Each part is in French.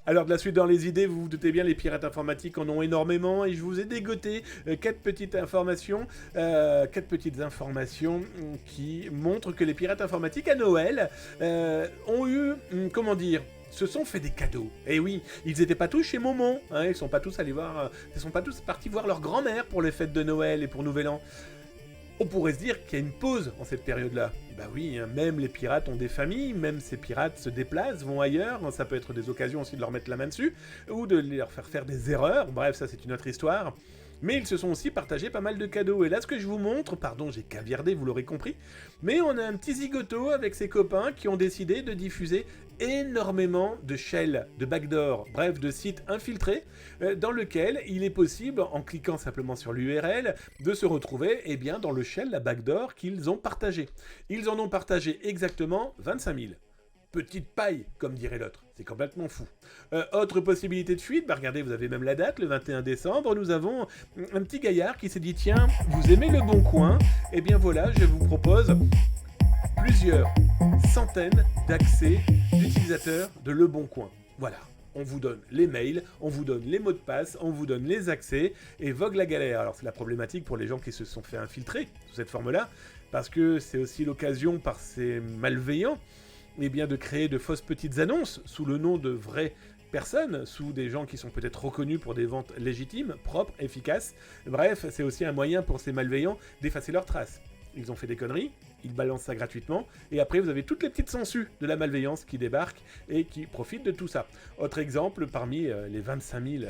Alors, de la suite dans les idées, vous vous doutez bien, les pirates informatiques en ont énormément et je vous ai dégoté quatre petites informations qui montrent que les pirates informatiques à Noël ont eu, comment dire, se sont fait des cadeaux. Et oui, ils n'étaient pas tous chez Momon, hein, ils sont pas tous partis voir leur grand-mère pour les fêtes de Noël et pour Nouvel An. On pourrait se dire qu'il y a une pause en cette période-là. Bah oui, hein, même les pirates ont des familles, même ces pirates se déplacent, vont ailleurs, hein, ça peut être des occasions aussi de leur mettre la main dessus, ou de leur faire faire des erreurs, bref, ça c'est une autre histoire. Mais ils se sont aussi partagés pas mal de cadeaux. Et là, ce que je vous montre, pardon, j'ai caviardé, vous l'aurez compris, mais on a un petit zigoto avec ses copains qui ont décidé de diffuser énormément de shells, de backdoors, bref, de sites infiltrés, dans lequel il est possible, en cliquant simplement sur l'URL, de se retrouver eh bien, dans le shell, la backdoor qu'ils ont partagé. Ils en ont partagé exactement 25 000. Petite paille, comme dirait l'autre. C'est complètement fou. Autre possibilité de fuite, bah regardez, vous avez même la date, le 21 décembre, nous avons un petit gaillard qui s'est dit, tiens, vous aimez le Bon Coin? Eh bien voilà, je vous propose plusieurs centaines d'accès d'utilisateurs de Le Bon Coin. Voilà. On vous donne les mails, on vous donne les mots de passe, on vous donne les accès, et vogue la galère. Alors c'est la problématique pour les gens qui se sont fait infiltrer sous cette forme-là, parce que c'est aussi l'occasion par ces malveillants eh bien, de créer de fausses petites annonces sous le nom de vraies personnes, sous des gens qui sont peut-être reconnus pour des ventes légitimes, propres, efficaces. Bref, c'est aussi un moyen pour ces malveillants d'effacer leurs traces. Ils ont fait des conneries, ils balancent ça gratuitement, et après vous avez toutes les petites sangsues de la malveillance qui débarquent et qui profitent de tout ça. Autre exemple, parmi les 25 000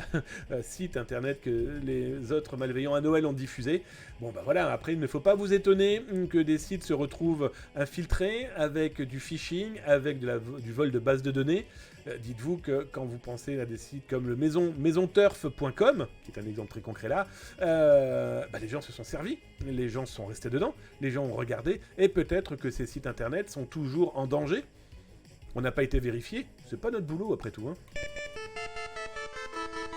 sites internet que les autres malveillants à Noël ont diffusés, bon bah voilà, après il ne faut pas vous étonner que des sites se retrouvent infiltrés avec du phishing, avec du vol de bases de données. Dites-vous que quand vous pensez à des sites comme le maisonturf.com, qui est un exemple très concret là, les gens se sont servis, les gens sont restés dedans, les gens ont regardé, et peut-être que ces sites internet sont toujours en danger. On n'a pas été vérifié, c'est pas notre boulot après tout, hein.